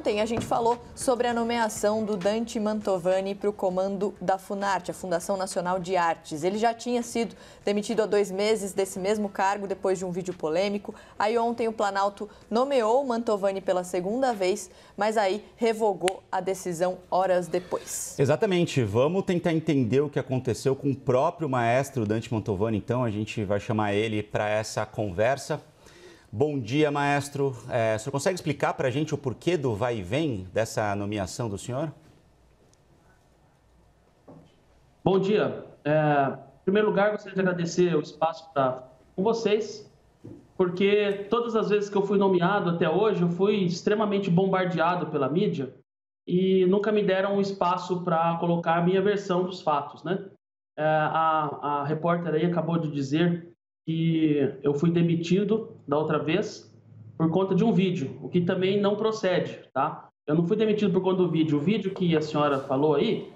ontem a gente falou sobre a nomeação do Dante Mantovani para o comando da Funarte, a Fundação Nacional de Artes. Ele já tinha sido demitido há 2 meses desse mesmo cargo depois de um vídeo polêmico. Aí ontem o Planalto nomeou o Mantovani pela 2ª vez, mas aí revogou a decisão horas depois. Exatamente. Vamos tentar entender o que aconteceu com o próprio maestro Dante Mantovani. Então a gente vai chamar ele para essa conversa. Bom dia, maestro. O senhor consegue explicar para a gente o porquê do vai e vem dessa nomeação do senhor? Bom dia. Em primeiro lugar, gostaria de agradecer o espaço com vocês, porque todas as vezes que eu fui nomeado até hoje, eu fui extremamente bombardeado pela mídia e nunca me deram um espaço para colocar a minha versão dos fatos, né? A repórter aí acabou de dizer que eu fui demitido da outra vez por conta de um vídeo, o que também não procede, tá? Eu não fui demitido por conta do vídeo. O vídeo que a senhora falou aí,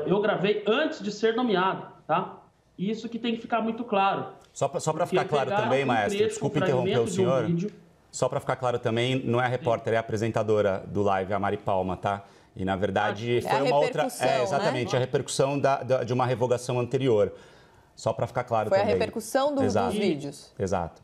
eu gravei antes de ser nomeado, tá? Isso que tem que ficar muito claro. Só para ficar claro também, maestro, desculpe interromper o senhor. Só para ficar claro também, não é a repórter, é a apresentadora do live, a Mari Palma, tá? E na verdade foi uma outra... exatamente, né? A repercussão de uma revogação anterior. Só para ficar claro também. Foi a repercussão dos vídeos. Exato.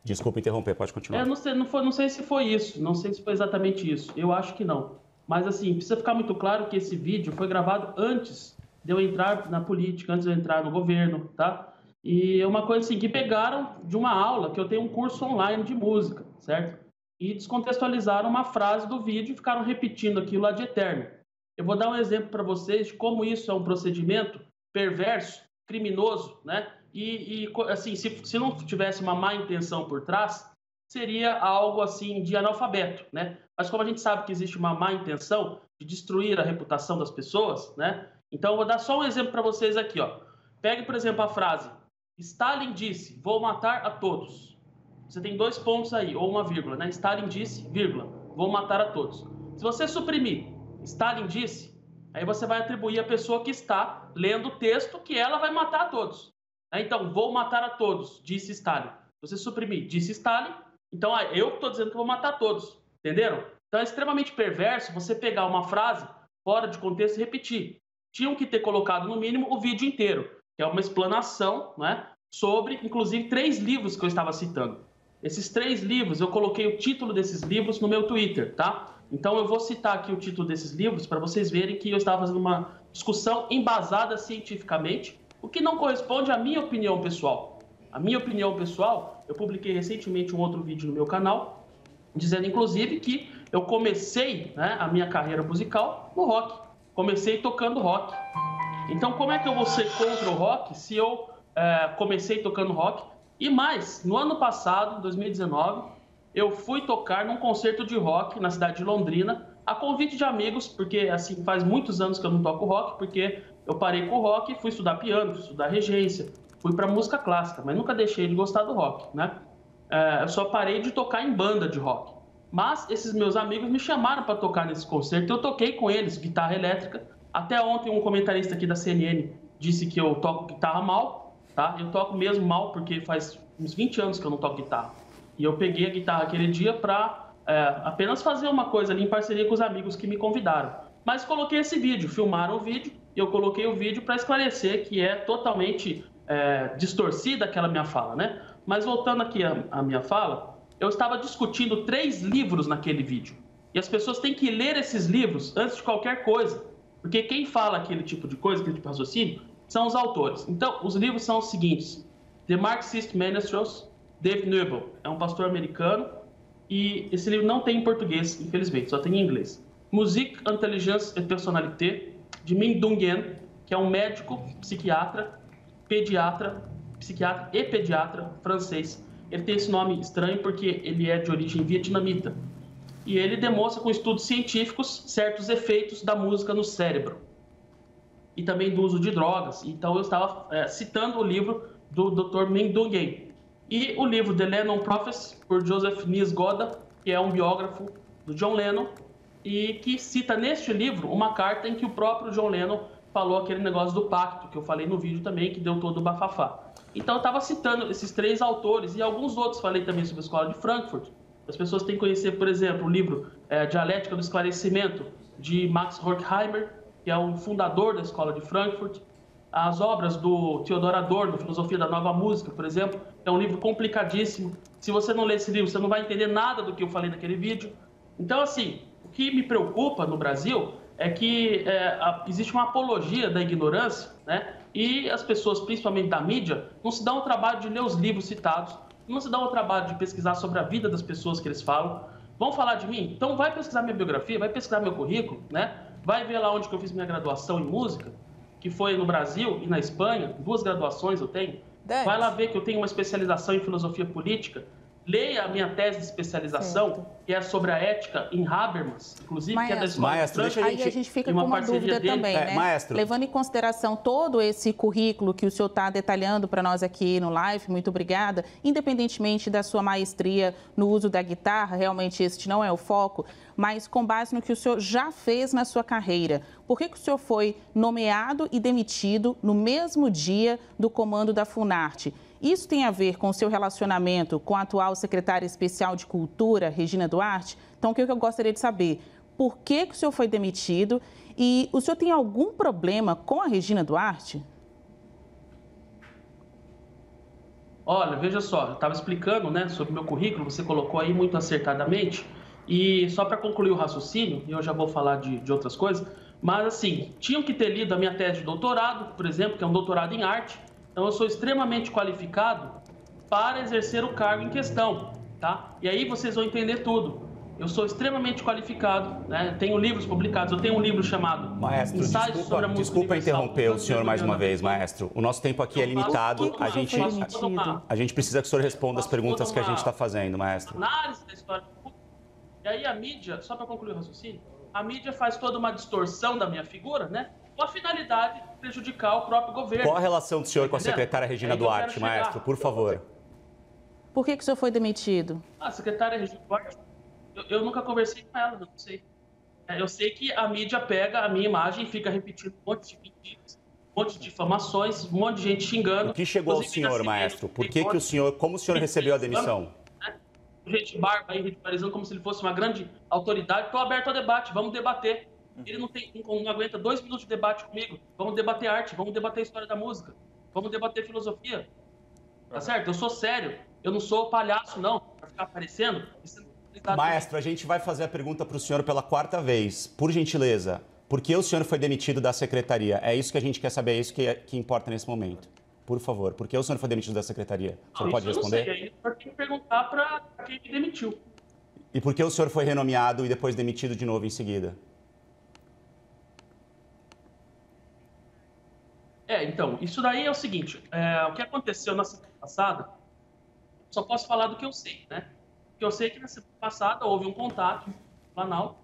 Desculpa interromper, pode continuar. Não sei se foi isso, não sei se foi exatamente isso. Eu acho que não. Mas assim, precisa ficar muito claro que esse vídeo foi gravado antes de eu entrar na política, antes de eu entrar no governo, tá? E é uma coisa assim, que pegaram de uma aula, que eu tenho um curso online de música, certo? E descontextualizaram uma frase do vídeo e ficaram repetindo aquilo lá de eterno. Eu vou dar um exemplo para vocês de como isso é um procedimento perverso, criminoso, né? E assim, se não tivesse uma má intenção por trás, seria algo assim de analfabeto, né? Mas como a gente sabe que existe uma má intenção de destruir a reputação das pessoas, né? Então eu vou dar só um exemplo para vocês aqui, ó. Pegue, por exemplo, a frase: Stalin disse, vou matar a todos. Você tem 2 pontos aí, ou uma vírgula, né? Stalin disse, vírgula, vou matar a todos. Se você suprimir Stalin disse, aí você vai atribuir a pessoa que está lendo o texto que ela vai matar a todos. Então, vou matar a todos, disse Stalin. Você suprimir, disse Stalin, então eu estou dizendo que vou matar a todos. Entenderam? Então é extremamente perverso você pegar uma frase fora de contexto e repetir. Tinham que ter colocado, no mínimo, o vídeo inteiro, que é uma explanação, né, sobre, inclusive, 3 livros que eu estava citando. Esses 3 livros, eu coloquei o título desses livros no meu Twitter, tá? Então eu vou citar aqui o título desses livros para vocês verem que eu estava fazendo uma discussão embasada cientificamente, o que não corresponde à minha opinião pessoal. A minha opinião pessoal, eu publiquei recentemente um outro vídeo no meu canal, dizendo inclusive que eu comecei, né, a minha carreira musical no rock. Comecei tocando rock. Então como é que eu vou ser contra o rock se eu comecei tocando rock? E mais, no ano passado, 2019... eu fui tocar num concerto de rock na cidade de Londrina, a convite de amigos, porque assim faz muitos anos que eu não toco rock, porque eu parei com o rock e fui estudar piano, fui estudar regência, fui para música clássica, mas nunca deixei de gostar do rock, né? Eu só parei de tocar em banda de rock. Mas esses meus amigos me chamaram para tocar nesse concerto, eu toquei com eles, guitarra elétrica. Até ontem um comentarista aqui da CNN disse que eu toco guitarra mal, tá? Eu toco mesmo mal, porque faz uns 20 anos que eu não toco guitarra. E eu peguei a guitarra aquele dia para apenas fazer uma coisa ali em parceria com os amigos que me convidaram. Mas coloquei esse vídeo, filmaram o vídeo, e eu coloquei o vídeo para esclarecer que é totalmente distorcida aquela minha fala, né? Mas voltando aqui à minha fala, eu estava discutindo 3 livros naquele vídeo. E as pessoas têm que ler esses livros antes de qualquer coisa. Porque quem fala aquele tipo de coisa, aquele tipo de raciocínio, são os autores. Então, os livros são os seguintes: The Marxist Manifesto, Dave Noble, é um pastor americano, e esse livro não tem em português, infelizmente, só tem em inglês. Musique, Intelligence et Personnalité, de Minh Dong Nguyen, que é um médico, psiquiatra e pediatra francês. Ele tem esse nome estranho porque ele é de origem vietnamita. E ele demonstra com estudos científicos certos efeitos da música no cérebro. E também do uso de drogas. Então eu estava citando o livro do Dr. Minh Dong Nguyen. E o livro The Lennon Prophecy, por Joseph Niesgoda, que é um biógrafo do John Lennon, e que cita neste livro uma carta em que o próprio John Lennon falou aquele negócio do pacto, que eu falei no vídeo também, que deu todo o bafafá. Então eu estava citando esses 3 autores, e alguns outros falei também sobre a Escola de Frankfurt, As pessoas têm que conhecer, por exemplo, o livro Dialética do Esclarecimento, de Max Horkheimer, que é o fundador da Escola de Frankfurt. As obras do Theodor Adorno, Filosofia da Nova Música, por exemplo, é um livro complicadíssimo. Se você não ler esse livro, você não vai entender nada do que eu falei naquele vídeo. Então, assim, o que me preocupa no Brasil é que existe uma apologia da ignorância, né? E as pessoas, principalmente da mídia, não se dão o trabalho de ler os livros citados, não se dão o trabalho de pesquisar sobre a vida das pessoas que eles falam. Vão falar de mim? Então vai pesquisar minha biografia, vai pesquisar meu currículo, né? Vai ver lá onde que eu fiz minha graduação em música, que foi no Brasil e na Espanha, 2 graduações eu tenho. Vai lá ver que eu tenho uma especialização em filosofia política. Leia a minha tese de especialização, que é sobre a ética em Habermas, inclusive, que é da escola. Maestro, aí a gente fica com uma dúvida também, né? Maestro. Levando em consideração todo esse currículo que o senhor está detalhando para nós aqui no live, muito obrigada, independentemente da sua maestria no uso da guitarra, realmente este não é o foco, mas com base no que o senhor já fez na sua carreira, por que o senhor foi nomeado e demitido no mesmo dia do comando da Funarte? Isso tem a ver com o seu relacionamento com a atual secretária especial de Cultura, Regina Duarte? Então, o que eu gostaria de saber? Por que o senhor foi demitido? E o senhor tem algum problema com a Regina Duarte? Olha, veja só, eu estava explicando, né, sobre o meu currículo, você colocou aí muito acertadamente. E só para concluir o raciocínio, eu já vou falar de outras coisas, mas assim, tinham que ter lido a minha tese de doutorado, por exemplo, que é um doutorado em arte. Então, eu sou extremamente qualificado para exercer o cargo em questão, tá? E aí vocês vão entender tudo. Eu sou extremamente qualificado, né? Tenho livros publicados. Eu tenho um livro chamado Maestro, Ensaios sobre a Música desculpa Universal. interromper o senhor mais uma vez, maestro. O nosso tempo aqui é limitado. A gente precisa que o senhor responda as perguntas que a gente está fazendo, maestro. Análise da história. E aí a mídia, só para concluir o raciocínio, a mídia faz toda uma distorção da minha figura, né? Com a finalidade de prejudicar o próprio governo. Qual a relação do senhor com a secretária Regina Duarte, maestro? Por favor. Por que o senhor foi demitido? A secretária Regina Duarte, eu nunca conversei com ela, não sei. Eu sei que a mídia pega a minha imagem e fica repetindo um monte de mentiras, um monte de difamações, um monte de gente xingando. O que chegou ao senhor, maestro? Por que o senhor, como o senhor recebeu a demissão? Gente barba aí, ridicularizando como se ele fosse uma grande autoridade. Estou aberto ao debate, vamos debater. Ele não aguenta 2 minutos de debate comigo. Vamos debater arte, vamos debater a história da música, vamos debater filosofia. Tá certo? Eu sou sério, eu não sou palhaço, não, para ficar aparecendo. Maestro, a gente vai fazer a pergunta para o senhor pela 4ª vez. Por gentileza, por que o senhor foi demitido da secretaria? É isso que a gente quer saber, é isso que importa nesse momento. Por favor, por que o senhor foi demitido da secretaria? O senhor pode responder? Eu não sei, aí o senhor tem que perguntar para quem me demitiu. E por que o senhor foi renomeado e depois demitido de novo em seguida? Então, isso daí é o seguinte, o que aconteceu na semana passada, só posso falar do que eu sei, né? Porque eu sei que na semana passada houve um contato no Planalto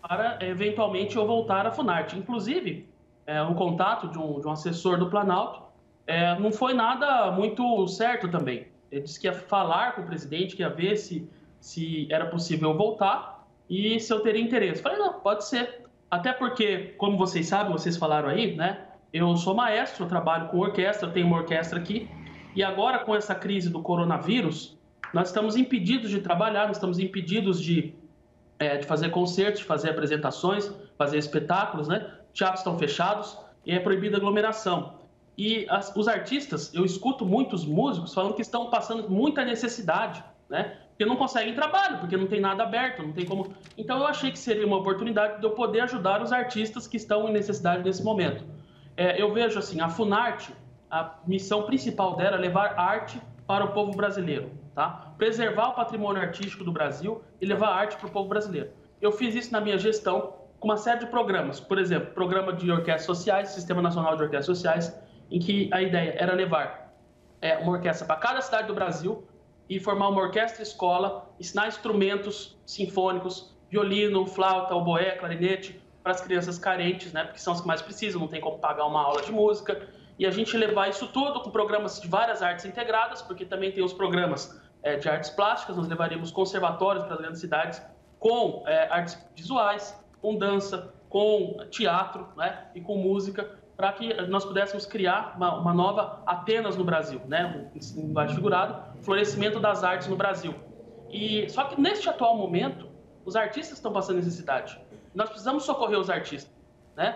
para, eventualmente, eu voltar à Funarte. Inclusive, um contato de um assessor do Planalto não foi nada muito certo também. Ele disse que ia falar com o presidente, que ia ver se era possível eu voltar e se eu teria interesse. Falei, não, pode ser. Até porque, como vocês sabem, vocês falaram aí, né? Eu sou maestro, eu trabalho com orquestra, eu tenho uma orquestra aqui. E agora, com essa crise do coronavírus, nós estamos impedidos de trabalhar, nós estamos impedidos de fazer concertos, de fazer apresentações, fazer espetáculos, né? Teatros estão fechados e é proibida a aglomeração. E os artistas, eu escuto muitos músicos falando que estão passando muita necessidade, né? Porque não conseguem trabalho, porque não tem nada aberto, não tem como... Então, eu achei que seria uma oportunidade de eu poder ajudar os artistas que estão em necessidade nesse momento. Eu vejo assim, a Funarte, a missão principal dela é levar arte para o povo brasileiro, tá? Preservar o patrimônio artístico do Brasil e levar arte para o povo brasileiro. Eu fiz isso na minha gestão com uma série de programas. Por exemplo, programa de orquestras sociais, Sistema Nacional de Orquestras Sociais, em que a ideia era levar uma orquestra para cada cidade do Brasil e formar uma orquestra-escola, ensinar instrumentos sinfônicos, violino, flauta, oboé, clarinete, para as crianças carentes, né, porque são as que mais precisam, não tem como pagar uma aula de música. E a gente levar isso tudo com programas de várias artes integradas, porque também tem os programas de artes plásticas, nós levaríamos conservatórios para as grandes cidades com artes visuais, com dança, com teatro, né, e com música, para que nós pudéssemos criar uma nova Atenas no Brasil, né, em linguagem figurada, florescimento das artes no Brasil. Só que neste atual momento, os artistas estão passando necessidade. Nós precisamos socorrer os artistas, né?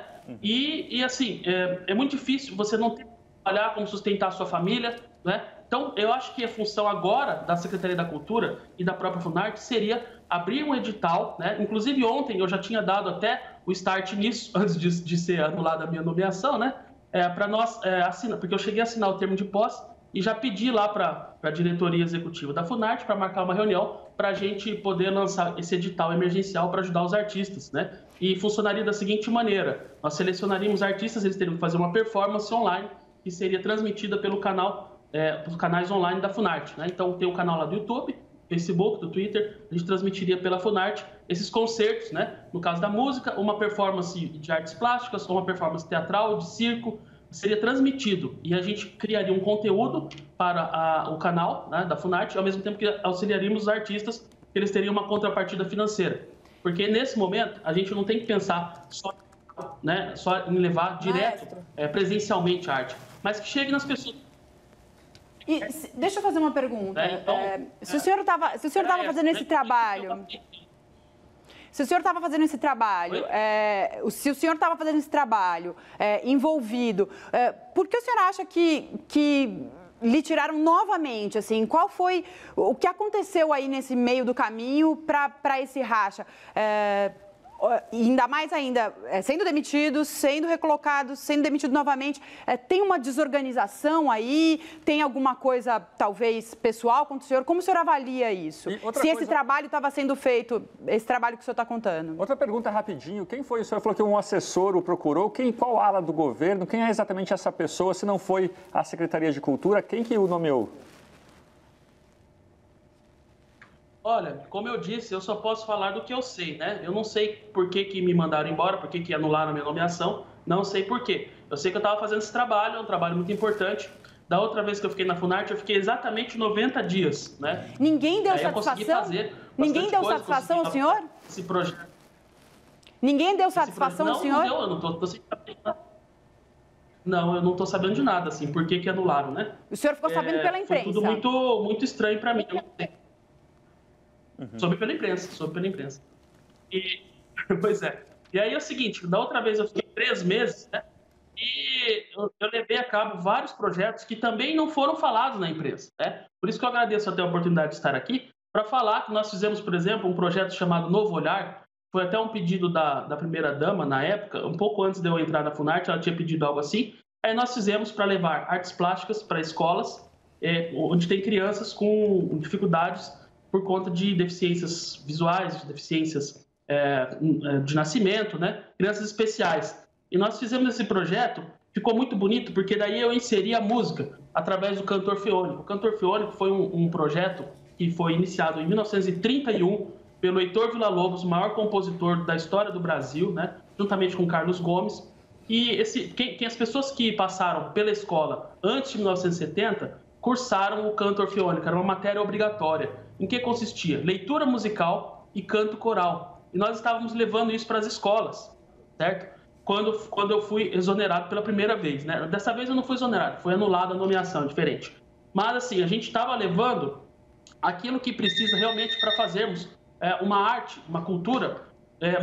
Assim, é muito difícil você não ter que trabalhar como sustentar a sua família, né? Então, eu acho que a função agora da Secretaria da Cultura e da própria Funarte seria abrir um edital, né? Inclusive, ontem eu já tinha dado até o start nisso, antes de ser anulada a minha nomeação, né? Para nós assinar, porque eu cheguei a assinar o termo de posse e já pedi lá para a diretoria executiva da Funarte para marcar uma reunião para a gente poder lançar esse edital emergencial para ajudar os artistas, né? E funcionaria da seguinte maneira: nós selecionaríamos artistas, eles teriam que fazer uma performance online que seria transmitida pelo os canais online da Funarte, né? Então tem o canal lá do YouTube, Facebook, do Twitter, a gente transmitiria pela Funarte esses concertos, né? No caso da música, uma performance de artes plásticas, uma performance teatral, de circo, seria transmitido e a gente criaria um conteúdo para o canal, né, da Funarte, ao mesmo tempo que auxiliaríamos os artistas, que eles teriam uma contrapartida financeira. Porque nesse momento a gente não tem que pensar só em levar direto presencialmente a arte, mas que chegue nas pessoas. E deixa eu fazer uma pergunta. Se o senhor estava fazendo esse trabalho... Se o senhor estava fazendo esse trabalho, envolvido, por que o senhor acha que lhe tiraram novamente? Assim, qual foi o que aconteceu aí nesse meio do caminho para esse racha? Ainda mais sendo demitido, sendo recolocado, sendo demitido novamente, tem uma desorganização aí? Tem alguma coisa, talvez, pessoal contra o senhor? Como o senhor avalia isso? Esse trabalho estava sendo feito, esse trabalho que o senhor está contando. Outra pergunta rapidinho, quem foi? O senhor falou que um assessor o procurou, qual ala do governo? Quem é exatamente essa pessoa? Se não foi a Secretaria de Cultura, quem que o nomeou? Olha, como eu disse, eu só posso falar do que eu sei, né? Eu não sei por que me mandaram embora, por que anularam a minha nomeação, não sei por quê. Eu sei que eu estava fazendo esse trabalho, é um trabalho muito importante. Da outra vez que eu fiquei na Funarte, eu fiquei exatamente 90 dias, né? Ninguém deu satisfação? Ninguém deu satisfação ao senhor? Esse projeto. Ninguém deu satisfação ao senhor? Não, eu não tô sem saber nada. Não, eu não estou sabendo de nada, assim, por que anularam, né? O senhor ficou sabendo pela imprensa? Foi tudo muito estranho para mim, eu não sei. Soube pela imprensa. Pois é. E aí é o seguinte, da outra vez eu fiquei 3 meses, né? E eu levei a cabo vários projetos que também não foram falados na imprensa, né? Por isso que eu agradeço até a oportunidade de estar aqui, para falar que nós fizemos, por exemplo, um projeto chamado Novo Olhar. Foi até um pedido da primeira-dama, na época, um pouco antes de eu entrar na Funarte, ela tinha pedido algo assim. Aí nós fizemos para levar artes plásticas para escolas, onde tem crianças com dificuldades por conta de deficiências visuais, de deficiências de nascimento, né? Crianças especiais. E nós fizemos esse projeto, ficou muito bonito, porque daí eu inseri a música através do Cantor Feônico. O Cantor Feônico foi um projeto que foi iniciado em 1931 pelo Heitor Villa-Lobos, o maior compositor da história do Brasil, né? Juntamente com Carlos Gomes. E as pessoas que passaram pela escola antes de 1970 cursaram o Canto Orfeônico, era uma matéria obrigatória. Em que consistia? Leitura musical e canto coral. E nós estávamos levando isso para as escolas, certo? Quando eu fui exonerado pela primeira vez, né? Dessa vez eu não fui exonerado, foi anulada a nomeação, diferente. Mas, assim, a gente estava levando aquilo que precisa realmente para fazermos uma arte, uma cultura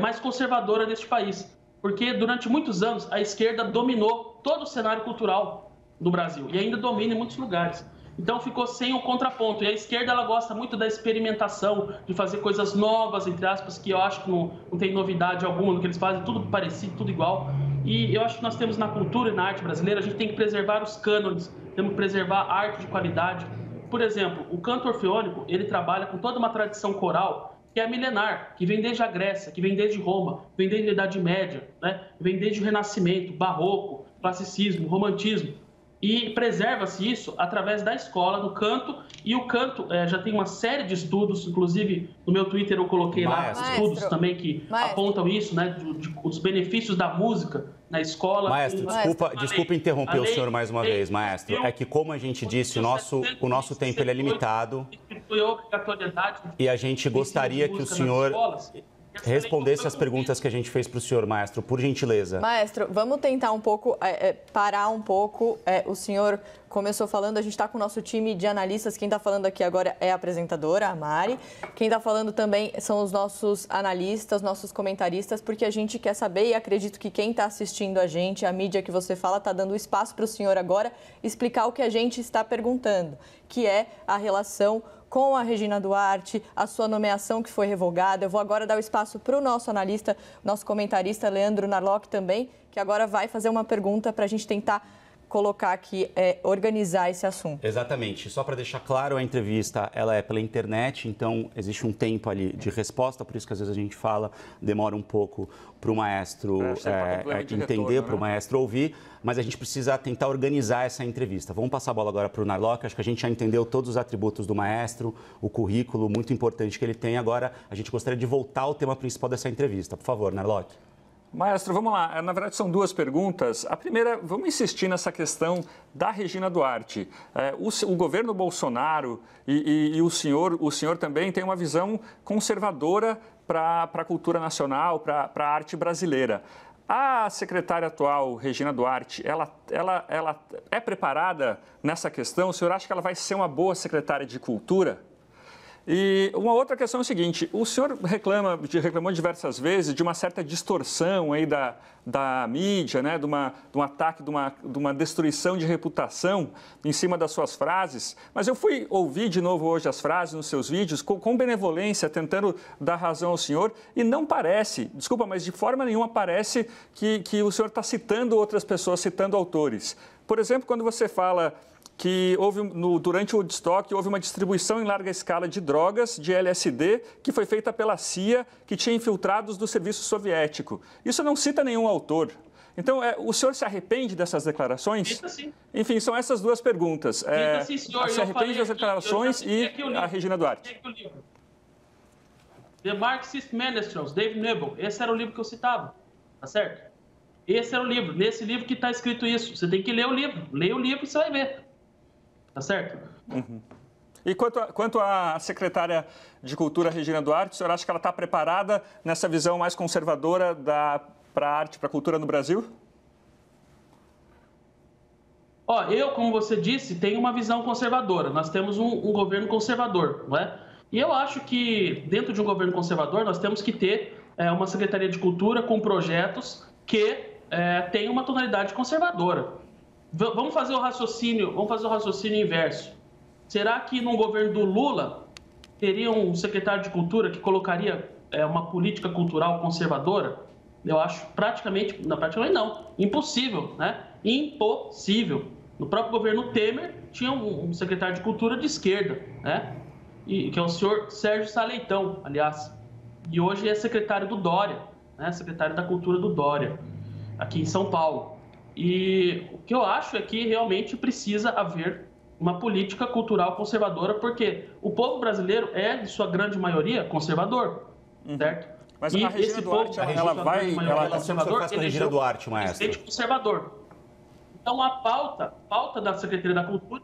mais conservadora neste país. Porque durante muitos anos a esquerda dominou todo o cenário cultural do Brasil e ainda domina em muitos lugares. Então ficou sem o contraponto. E a esquerda ela gosta muito da experimentação, de fazer coisas novas, entre aspas, que eu acho que não tem novidade alguma no que eles fazem, tudo parecido, tudo igual. E eu acho que nós temos na cultura e na arte brasileira, a gente tem que preservar os cânones, temos que preservar a arte de qualidade. Por exemplo, o canto orfeônico, ele trabalha com toda uma tradição coral que é milenar, que vem desde a Grécia, que vem desde Roma, vem desde a Idade Média, né? Vem desde o Renascimento, Barroco, Classicismo, Romantismo. E preserva-se isso através da escola, do canto. E o canto já tem uma série de estudos, inclusive no meu Twitter eu coloquei lá estudos também que apontam isso, né? Dos benefícios da música na escola. Maestro, desculpa interromper o senhor mais uma vez, maestro. É que, como a gente disse, o nosso tempo ele é limitado. E a gente gostaria que o senhor... respondesse as perguntas que a gente fez para o senhor, maestro, por gentileza. Maestro, vamos tentar um pouco, parar um pouco. O senhor começou falando, a gente está com o nosso time de analistas. Quem está falando aqui agora é a apresentadora, a Mari. Quem está falando também são os nossos analistas, nossos comentaristas, porque a gente quer saber, e acredito que quem está assistindo a gente, a mídia que você fala, está dando espaço para o senhor agora explicar o que a gente está perguntando, que é a relação com a Regina Duarte, a sua nomeação que foi revogada. Eu vou agora dar o espaço para o nosso analista, nosso comentarista, Leandro Narlock também, que agora vai fazer uma pergunta para a gente tentar colocar aqui, organizar esse assunto. Exatamente. Só para deixar claro, a entrevista ela é pela internet, então existe um tempo ali de resposta, por isso que às vezes a gente fala, demora um pouco para o maestro entender, para o maestro ouvir, mas a gente precisa tentar organizar essa entrevista. Vamos passar a bola agora para o Narlock, acho que a gente já entendeu todos os atributos do maestro, o currículo muito importante que ele tem. Agora, a gente gostaria de voltar ao tema principal dessa entrevista. Por favor, Narlock. Maestro, vamos lá. Na verdade, são duas perguntas. A primeira, vamos insistir nessa questão da Regina Duarte. O governo Bolsonaro e o senhor também tem uma visão conservadora para a cultura nacional, para a arte brasileira. A secretária atual, Regina Duarte, ela é preparada nessa questão? O senhor acha que ela vai ser uma boa secretária de cultura? E uma outra questão é o seguinte, o senhor reclamou diversas vezes de uma certa distorção aí da mídia, né, de um ataque, de uma destruição de reputação em cima das suas frases, mas eu fui ouvir de novo hoje as frases nos seus vídeos com benevolência, tentando dar razão ao senhor, e não parece, desculpa, mas de forma nenhuma parece que o senhor está citando outras pessoas, citando autores. Por exemplo, quando você fala que durante o Woodstock houve uma distribuição em larga escala de drogas, de LSD, que foi feita pela CIA, que tinha infiltrados do serviço soviético. Isso não cita nenhum autor. Então, o senhor se arrepende dessas declarações? Cita sim. Enfim, são essas duas perguntas. Cita sim, senhor. Se arrepende das declarações e a Regina Duarte. The Marxist Manifestos, David Nebel. Esse era o livro que eu citava, tá certo? Esse era o livro. Nesse livro que está escrito isso. Você tem que ler o livro. Leia o livro e você vai ver. Tá certo? Uhum. E quanto à secretária de Cultura, Regina Duarte, o senhor acha que ela está preparada nessa visão mais conservadora para a arte, para a cultura no Brasil? Eu, como você disse, tenho uma visão conservadora. Nós temos um governo conservador, não é? E eu acho que, dentro de um governo conservador, nós temos que ter uma Secretaria de Cultura com projetos que tenham uma tonalidade conservadora. Vamos fazer o raciocínio inverso. Será que num governo do Lula teria um secretário de Cultura que colocaria uma política cultural conservadora? Eu acho praticamente não. Impossível, né? Impossível. No próprio governo Temer tinha um secretário de Cultura de esquerda, né? Que é o senhor Sérgio Saleitão, aliás. E hoje é secretário do Dória, né? Secretário da Cultura do Dória, aqui em São Paulo. E o que eu acho é que realmente precisa haver uma política cultural conservadora, porque o povo brasileiro é, de sua grande maioria, conservador, certo? Mas a Regina Duarte, ela conservador, a Regina Duarte, maestro. Conservador. Então, a pauta da Secretaria da Cultura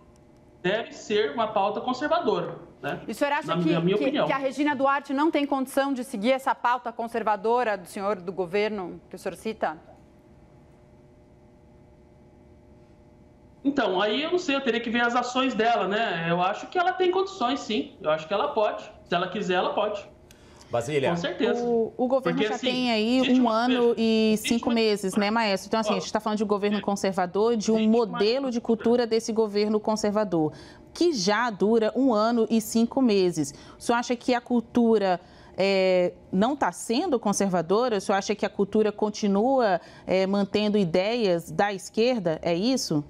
deve ser uma pauta conservadora, né? E o senhor acha que a Regina Duarte não tem condição de seguir essa pauta conservadora do senhor, do governo que o senhor cita? Então, aí eu não sei, eu teria que ver as ações dela, né? Eu acho que ela tem condições, sim. Eu acho que ela pode. Se ela quiser, ela pode. Basília. Com certeza. O governo já tem aí 1 ano e 5 meses, né, maestro? Então, assim, a gente está falando de um governo conservador, de um modelo de cultura desse governo conservador, que já dura 1 ano e 5 meses. O senhor acha que a cultura não está sendo conservadora? O senhor acha que a cultura continua mantendo ideias da esquerda? É isso?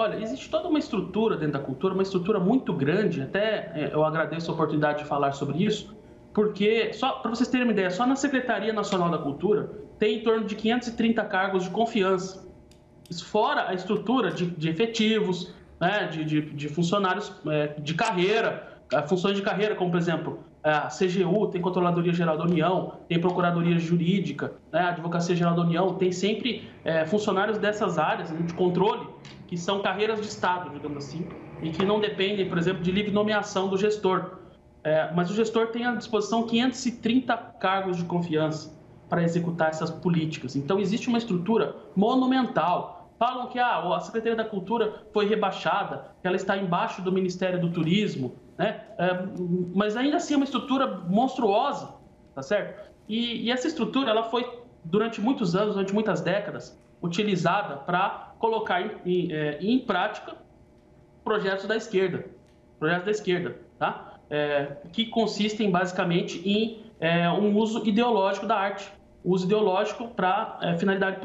Olha, existe toda uma estrutura dentro da cultura, uma estrutura muito grande, até eu agradeço a oportunidade de falar sobre isso, porque, só para vocês terem uma ideia, só na Secretaria Nacional da Cultura tem em torno de 530 cargos de confiança. Isso fora a estrutura de efetivos, né, de funcionários de carreira, funções de carreira, como, por exemplo, a CGU, tem Controladoria Geral da União, tem Procuradoria Jurídica, né, a Advocacia Geral da União, tem sempre funcionários dessas áreas de controle, que são carreiras de Estado, digamos assim, e que não dependem, por exemplo, de livre nomeação do gestor. mas o gestor tem à disposição 530 cargos de confiança para executar essas políticas. Então, existe uma estrutura monumental. Falam que a Secretaria da Cultura foi rebaixada, que ela está embaixo do Ministério do Turismo, né? Mas ainda assim é uma estrutura monstruosa, tá certo? E essa estrutura ela foi, durante muitos anos, durante muitas décadas, utilizada para colocar em prática projetos da esquerda, tá? Que consistem basicamente em um uso ideológico da arte, uso ideológico para finalidade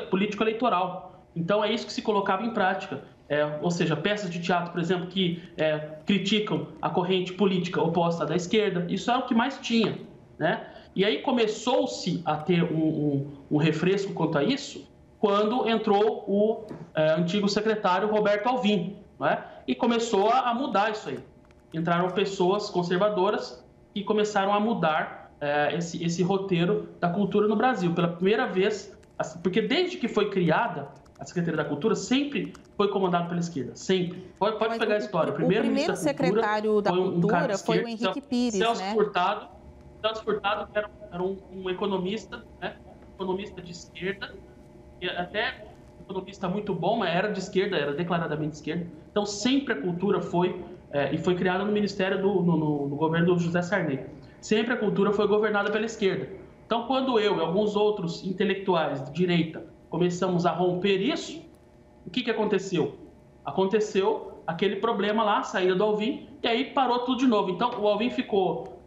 político-eleitoral. Então, é isso que se colocava em prática. Ou seja, peças de teatro, por exemplo, que criticam a corrente política oposta da esquerda, isso é o que mais tinha, né? E aí começou-se a ter um refresco quanto a isso quando entrou o antigo secretário Roberto Alvim, né? E começou a mudar isso aí. Entraram pessoas conservadoras e começaram a mudar esse roteiro da cultura no Brasil. Pela primeira vez, porque desde que foi criada a Secretaria da Cultura, sempre foi comandada pela esquerda, sempre. Pode pegar a história. O primeiro secretário da Cultura foi o Henrique Pires, Celso né? Celso Furtado era um economista, né? Economista de esquerda, e até um economista muito bom, mas era de esquerda, era declaradamente de esquerda. Então, sempre a cultura foi criada no Ministério no governo do José Sarney. Sempre a cultura foi governada pela esquerda. Então, quando eu e alguns outros intelectuais de direita começamos a romper isso, o que aconteceu? Aconteceu aquele problema lá, a saída do Alvim, e aí parou tudo de novo. Então, o Alvim ficou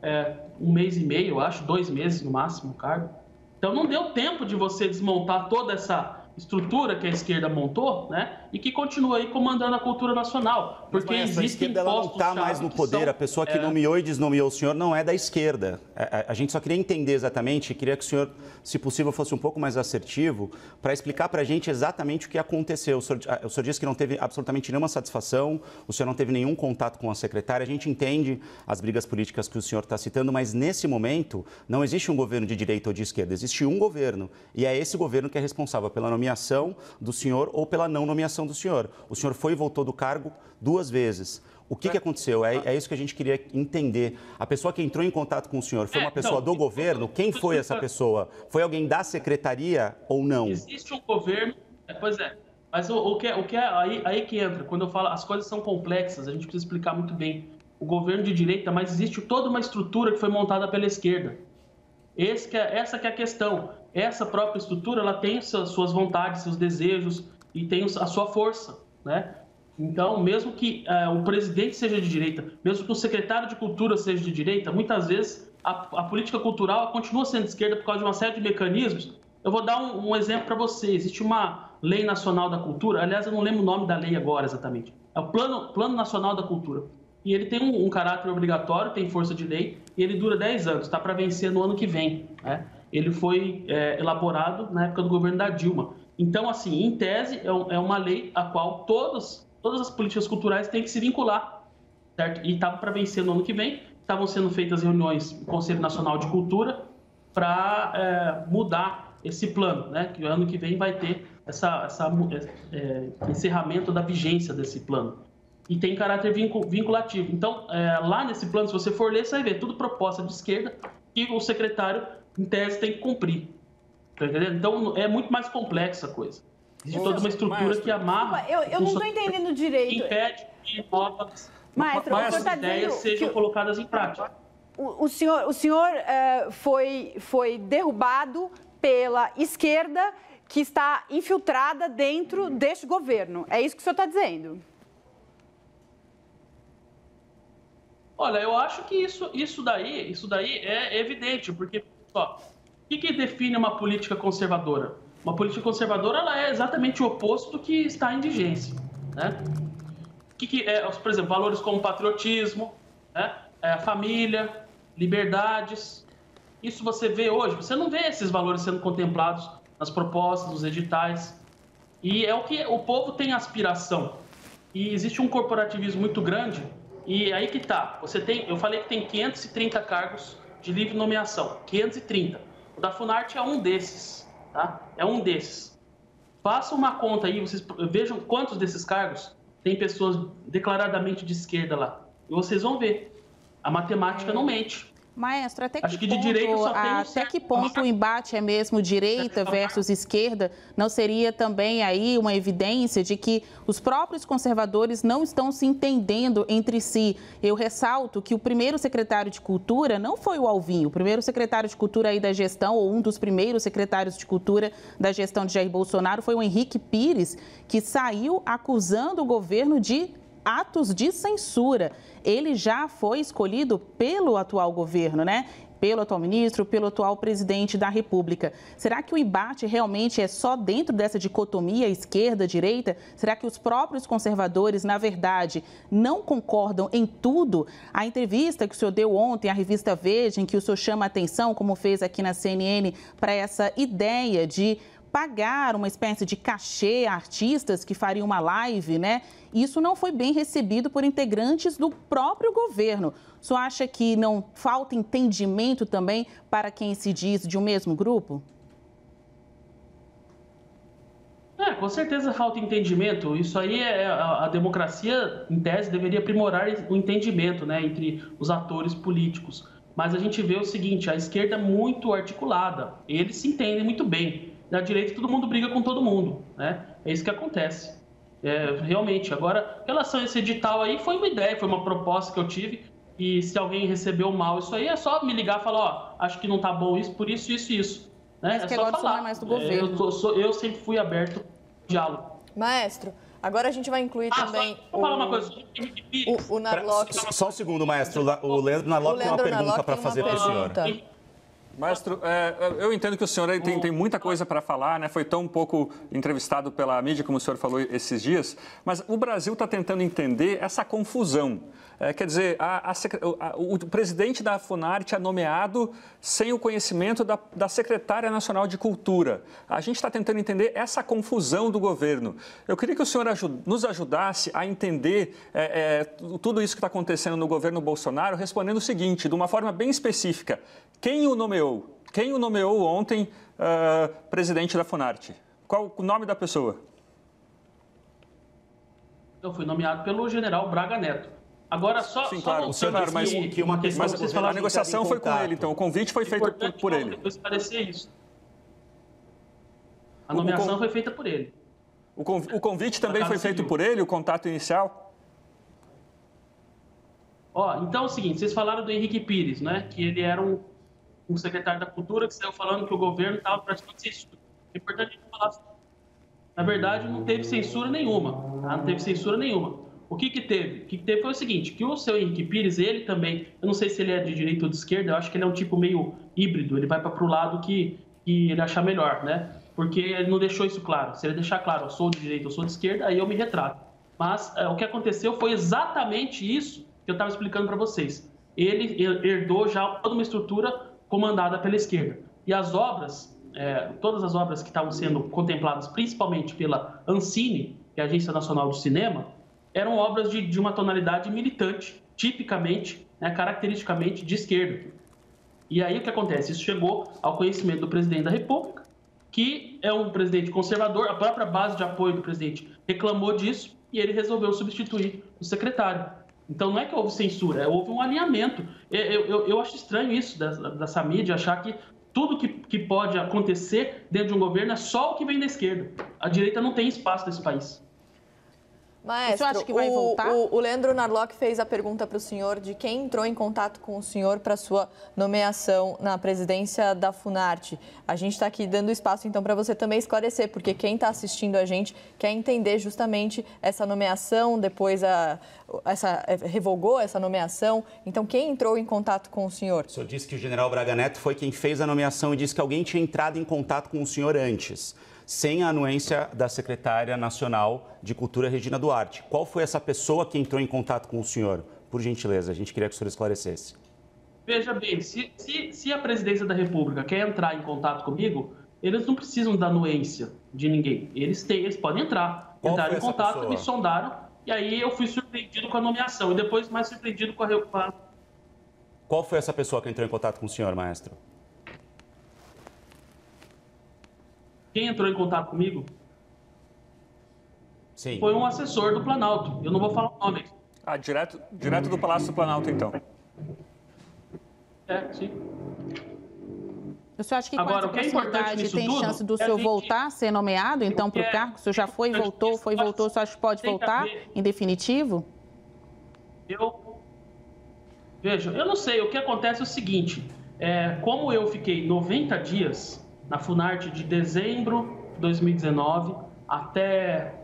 1 mês e meio, eu acho, 2 meses no máximo, no cargo. Então, não deu tempo de você desmontar toda essa estrutura que a esquerda montou, né? E que continua aí comandando a cultura nacional. Porque existem impostos. Ela não está mais no poder. A pessoa que nomeou e desnomeou o senhor não é da esquerda. A gente só queria entender exatamente, queria que o senhor, se possível, fosse um pouco mais assertivo para explicar para a gente exatamente o que aconteceu. O senhor disse que não teve absolutamente nenhuma satisfação, o senhor não teve nenhum contato com a secretária. A gente entende as brigas políticas que o senhor está citando, mas nesse momento não existe um governo de direita ou de esquerda. Existe um governo e é esse governo que é responsável pela nomeação do senhor ou pela não nomeação do senhor. O senhor foi e voltou do cargo 2 vezes. O que aconteceu? É isso que a gente queria entender. A pessoa que entrou em contato com o senhor foi uma pessoa do governo? Quem foi essa pessoa? Foi alguém da secretaria ou não? Existe um governo... Pois é. Mas o que é aí que entra. Quando eu falo as coisas são complexas, a gente precisa explicar muito bem. O governo de direita, mas existe toda uma estrutura que foi montada pela esquerda. Essa que é a questão. Essa própria estrutura, ela tem suas vontades, seus desejos e tem a sua força, né? Então, mesmo que o presidente seja de direita, mesmo que o secretário de Cultura seja de direita, muitas vezes a política cultural continua sendo de esquerda por causa de uma série de mecanismos. Eu vou dar um exemplo para você. Existe uma Lei Nacional da Cultura, aliás, eu não lembro o nome da lei agora exatamente. É o Plano Nacional da Cultura. E ele tem um caráter obrigatório, tem força de lei, e ele dura 10 anos, está para vencer no ano que vem, né? Ele foi elaborado na época do governo da Dilma. Então, assim, em tese, é uma lei a qual todas as políticas culturais têm que se vincular, certo? E estava para vencer no ano que vem, estavam sendo feitas reuniões no Conselho Nacional de Cultura para mudar esse plano, né? Que o ano que vem vai ter encerramento da vigência desse plano. E tem caráter vinculativo. Então, lá nesse plano, se você for ler, você vai ver tudo proposta de esquerda que o secretário, em tese, tem que cumprir. Tá entendendo? Então, é muito mais complexa a coisa. Existe toda uma estrutura que amarra... Eu não estou entendendo direito. Impede que novas ideias sejam colocadas em prática. O senhor foi derrubado pela esquerda que está infiltrada dentro deste governo. É isso que o senhor está dizendo? Olha, eu acho que isso daí é evidente, porque o que define uma política conservadora? Uma política conservadora ela é exatamente o oposto do que está em vigência, né? Por exemplo, valores como patriotismo, né? Família, liberdades. Isso você vê hoje. Você não vê esses valores sendo contemplados nas propostas, nos editais. E é o que o povo tem aspiração. E existe um corporativismo muito grande. E aí que tá. Eu falei que tem 530 cargos de livre nomeação. 530. O da Funarte é um desses. Tá? É um desses. Faça uma conta aí, vocês vejam quantos desses cargos tem pessoas declaradamente de esquerda lá. E vocês vão ver. A matemática não mente. Maestro, até que ponto o embate é mesmo direita versus esquerda? Não seria também aí uma evidência de que os próprios conservadores não estão se entendendo entre si? Eu ressalto que o primeiro secretário de Cultura não foi o Alvim. O primeiro secretário de Cultura aí da gestão, ou um dos primeiros secretários de Cultura da gestão de Jair Bolsonaro, foi o Henrique Pires, que saiu acusando o governo de atos de censura. Ele já foi escolhido pelo atual governo, né? Pelo atual ministro, pelo atual presidente da República. Será que o embate realmente é só dentro dessa dicotomia esquerda-direita? Será que os próprios conservadores, na verdade, não concordam em tudo? A entrevista que o senhor deu ontem à revista Veja, em que o senhor chama a atenção, como fez aqui na CNN, para essa ideia de pagar uma espécie de cachê a artistas que fariam uma live, né? Isso não foi bem recebido por integrantes do próprio governo. O senhor acha que não falta entendimento também para quem se diz de um mesmo grupo? Com certeza falta entendimento. Isso aí a democracia, em tese, deveria aprimorar o entendimento, né, entre os atores políticos. Mas a gente vê o seguinte, a esquerda é muito articulada, eles se entendem muito bem. Na direita todo mundo briga com todo mundo, né? É isso que acontece. Realmente. Agora, em relação a esse edital aí, foi uma ideia, foi uma proposta que eu tive. E se alguém recebeu mal isso aí, é só me ligar e falar, acho que não tá bom isso, por isso, isso e isso. Né? Mas que agora falar. Não é mais do governo. Eu sempre fui aberto ao diálogo. Maestro, agora a gente vai incluir também falar uma coisa. O Narlock. Só um segundo, maestro. O Leandro Narlock tem uma pergunta para fazer para o senhor. Maestro, eu entendo que o senhor tem muita coisa para falar, né? Foi tão pouco entrevistado pela mídia, como o senhor falou esses dias, mas o Brasil está tentando entender essa confusão. Quer dizer, o presidente da Funarte é nomeado sem o conhecimento da secretária nacional de Cultura. A gente está tentando entender essa confusão do governo. Eu queria que o senhor nos ajudasse a entender tudo isso que está acontecendo no governo Bolsonaro, respondendo o seguinte, de uma forma bem específica. Quem o nomeou? Quem o nomeou ontem presidente da Funarte? Qual o nome da pessoa? Eu fui nomeado pelo general Braga Neto. Agora, Sim, claro, o senhor disse que uma questão mas a negociação foi com ele, então o convite foi feito por ele. Eu esclarecer isso. A nomeação foi feita por ele. O convite também foi feito por ele, o contato inicial? Então é o seguinte, vocês falaram do Henrique Pires, né? Que ele era um secretário da Cultura que saiu falando que o governo estava praticando censura. É importante a gente falar assim. Na verdade, não teve censura nenhuma. Tá? Não teve censura nenhuma. O que teve? O que teve foi o seguinte, que o seu Henrique Pires, ele também, eu não sei se ele é de direita ou de esquerda, eu acho que ele é um tipo meio híbrido, ele vai para o lado que ele achar melhor, né? Porque ele não deixou isso claro. Se ele deixar claro, eu sou de direita, eu sou de esquerda, aí eu me retrato. Mas o que aconteceu foi exatamente isso que eu estava explicando para vocês. Ele herdou já toda uma estrutura comandada pela esquerda. E as obras, todas as obras que estavam sendo contempladas principalmente pela Ancine, que é a Agência Nacional do Cinema, eram obras de uma tonalidade militante, tipicamente, né, caracteristicamente de esquerda. E aí o que acontece? Isso chegou ao conhecimento do presidente da República, que é um presidente conservador, a própria base de apoio do presidente reclamou disso e ele resolveu substituir o secretário. Então não é que houve censura, houve um alinhamento. Eu acho estranho isso dessa mídia, achar que tudo que pode acontecer dentro de um governo é só o que vem da esquerda. A direita não tem espaço nesse país. Maestro, acha que vai voltar? O Leandro Narlock fez a pergunta para o senhor de quem entrou em contato com o senhor para sua nomeação na presidência da Funarte. A gente está aqui dando espaço, então, para você também esclarecer, porque quem está assistindo a gente quer entender justamente essa nomeação, depois revogou essa nomeação. Então, quem entrou em contato com o senhor? O senhor disse que o general Braga Neto foi quem fez a nomeação e disse que alguém tinha entrado em contato com o senhor antes, sem a anuência da secretária nacional de Cultura, Regina Duarte. Qual foi essa pessoa que entrou em contato com o senhor? Por gentileza, a gente queria que o senhor esclarecesse. Veja bem, se a presidência da República quer entrar em contato comigo, eles não precisam da anuência de ninguém. Eles podem entrar. Entraram em contato, pessoa? Me sondaram, e aí eu fui surpreendido com a nomeação, e depois mais surpreendido com a... Qual foi essa pessoa que entrou em contato com o senhor, maestro? Quem entrou em contato comigo? Sim. Foi um assessor do Planalto. Eu não vou falar o nome. Direto do Palácio do Planalto, então. Sim. O senhor acha que agora, com essa possibilidade tem chance do senhor voltar a ser nomeado, então, para o cargo? O senhor já foi e voltou, o senhor acha que pode voltar em definitivo? Veja, eu não sei, o que acontece é o seguinte, como eu fiquei 90 dias na Funarte de dezembro de 2019 até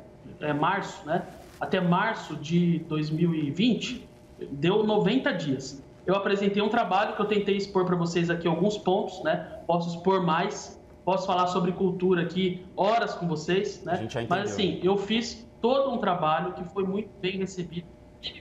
março, né? Até março de 2020, deu 90 dias. Eu apresentei um trabalho que eu tentei expor para vocês aqui alguns pontos, né? Posso expor mais, posso falar sobre cultura aqui horas com vocês, né? Mas assim, eu fiz todo um trabalho que foi muito bem recebido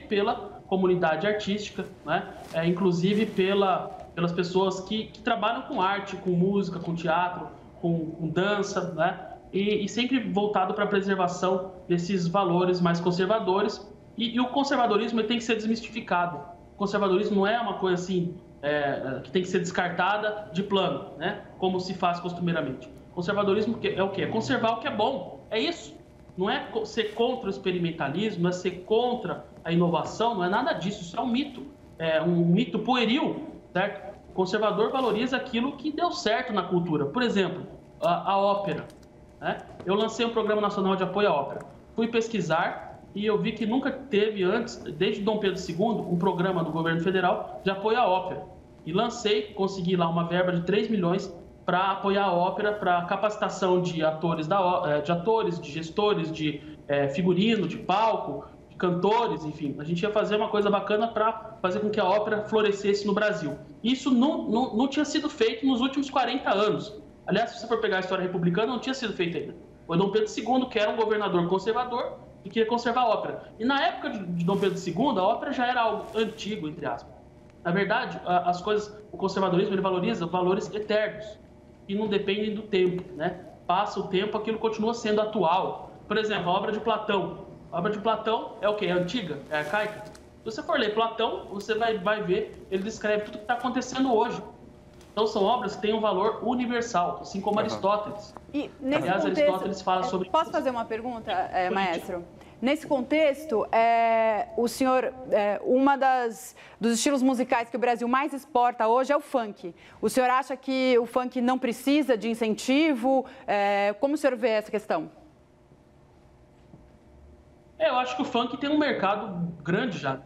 pela comunidade artística, né? Inclusive pelas pessoas que trabalham com arte, com música, com teatro, com dança, né? E sempre voltado para a preservação desses valores mais conservadores. E o conservadorismo ele tem que ser desmistificado. O conservadorismo não é uma coisa assim que tem que ser descartada de plano, né? Como se faz costumeiramente. Conservadorismo é o quê? É conservar o que é bom. É isso. Não é ser contra o experimentalismo, não é ser contra a inovação, não é nada disso. Isso é um mito. É um mito pueril, certo? O conservador valoriza aquilo que deu certo na cultura. Por exemplo, a ópera. Né? Eu lancei um Programa Nacional de Apoio à Ópera. Fui pesquisar e eu vi que nunca teve antes, desde Dom Pedro II, um programa do governo federal de apoio à ópera. E consegui lá uma verba de 3 milhões para apoiar a ópera, para capacitação de atores, de gestores, de figurino, de palco, de cantores, enfim. A gente ia fazer uma coisa bacana para fazer com que a ópera florescesse no Brasil. Isso não tinha sido feito nos últimos 40 anos. Aliás, se você for pegar a história republicana, não tinha sido feito ainda. Foi Dom Pedro II, que era um governador conservador, e queria conservar a ópera. E na época de Dom Pedro II, a ópera já era algo antigo, entre aspas. Na verdade, as coisas, o conservadorismo ele valoriza valores eternos, que não dependem do tempo, né? Passa o tempo, aquilo continua sendo atual. Por exemplo, a obra de Platão. A obra de Platão é o quê? É antiga? É arcaica? Se você for ler Platão, você vai ver, ele descreve tudo o que está acontecendo hoje. Então, são obras que têm um valor universal, assim como Aristóteles. E nesse Aliás, contexto, Aristóteles fala sobre... Posso fazer uma pergunta, maestro? Nesse contexto, o senhor, dos estilos musicais que o Brasil mais exporta hoje é o funk. O senhor acha que o funk não precisa de incentivo? Como o senhor vê essa questão? Eu acho que o funk tem um mercado grande já.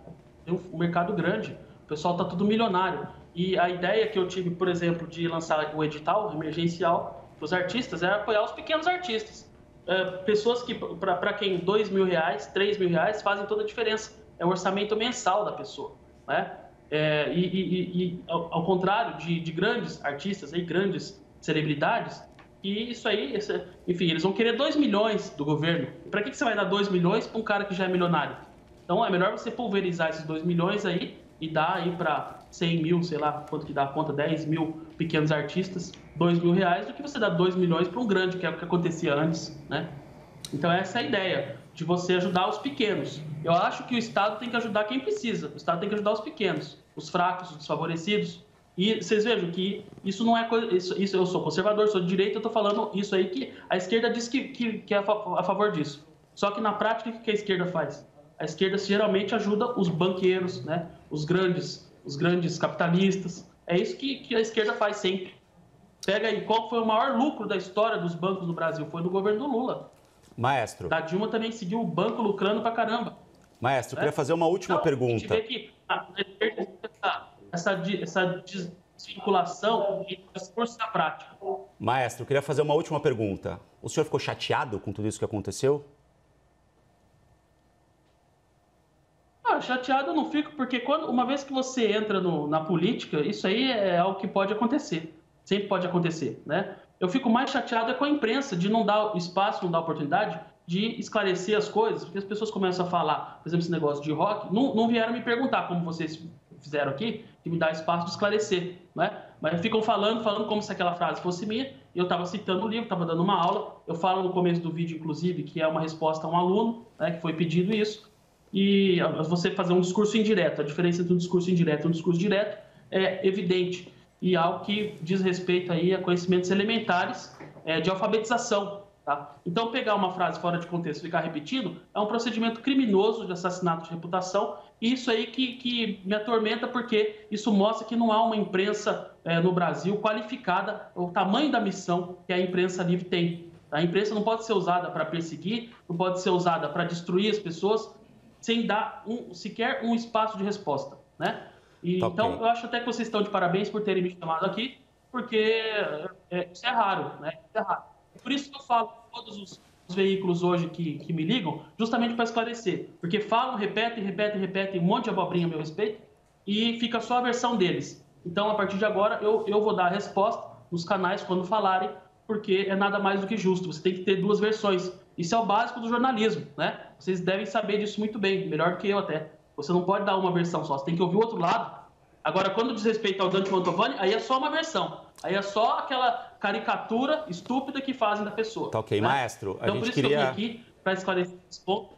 Tem um mercado grande. O pessoal está tudo milionário. E a ideia que eu tive, por exemplo, de lançar o edital emergencial para os artistas era apoiar os pequenos artistas. Pessoas que, para quem R$2 mil, R$3 mil fazem toda a diferença. É o orçamento mensal da pessoa, né? Ao contrário de grandes artistas, grandes celebridades, e isso aí, enfim, eles vão querer 2 milhões do governo. Para que você vai dar 2 milhões para um cara que já é milionário? Então é melhor você pulverizar esses 2 milhões aí e dar aí para 100 mil, sei lá quanto que dá a conta, 10 mil pequenos artistas, R$2 mil, do que você dar 2 milhões para um grande, que é o que acontecia antes, né? Então essa é a ideia, de você ajudar os pequenos. Eu acho que o Estado tem que ajudar quem precisa, o Estado tem que ajudar os pequenos, os fracos, os desfavorecidos. E vocês vejam que isso não é coisa... Isso, eu sou conservador, sou de direita, eu estou falando isso aí que a esquerda diz que é a favor disso. Só que na prática, o que a esquerda faz? A esquerda geralmente ajuda os banqueiros, né? Os grandes capitalistas. É isso que a esquerda faz sempre. Pega aí, qual foi o maior lucro da história dos bancos no Brasil? Foi no governo do Lula. Maestro. Da Dilma também seguiu o banco lucrando pra caramba. Maestro, queria fazer uma última pergunta. A gente vê que essa desvinculação e o discurso da prática. Maestro, queria fazer uma última pergunta. O senhor ficou chateado com tudo isso que aconteceu? Chateado eu não fico, porque uma vez que você entra na política, isso aí é algo que pode acontecer. Sempre pode acontecer, né? Eu fico mais chateado com a imprensa de não dar espaço, não dar oportunidade de esclarecer as coisas, porque as pessoas começam a falar, por exemplo, esse negócio de rock, não vieram me perguntar, como vocês fizeram aqui, de me dar espaço de esclarecer, né? Mas ficam falando como se aquela frase fosse minha, e eu estava citando o livro, estava dando uma aula, eu falo no começo do vídeo, inclusive, que é uma resposta a um aluno, né, que foi pedido isso, e você fazer um discurso indireto. A diferença entre um discurso indireto e um discurso direto é evidente, e algo que diz respeito aí a conhecimentos elementares de alfabetização. Tá? Então, pegar uma frase fora de contexto e ficar repetindo é um procedimento criminoso de assassinato de reputação. E isso aí que me atormenta, porque isso mostra que não há uma imprensa no Brasil qualificada, o tamanho da missão que a imprensa livre tem. A imprensa não pode ser usada para perseguir, não pode ser usada para destruir as pessoas, sem dar sequer um espaço de resposta, né? Então, eu acho até que vocês estão de parabéns por terem me chamado aqui, porque isso é raro, né? Isso é raro. Por isso que eu falo com todos os veículos hoje que me ligam, justamente para esclarecer. Porque falam, repetem um monte de abobrinha a meu respeito e fica só a versão deles. Então, a partir de agora, eu vou dar a resposta nos canais quando falarem, porque é nada mais do que justo. Você tem que ter duas versões. Isso é o básico do jornalismo, né? Vocês devem saber disso muito bem, melhor do que eu até. Você não pode dar uma versão só, você tem que ouvir o outro lado. Agora, quando diz respeito ao Dante Mantovani, aí é só uma versão. Aí é só aquela caricatura estúpida que fazem da pessoa. Tá ok, né? Maestro. Então, por isso que eu vim aqui para esclarecer esse ponto.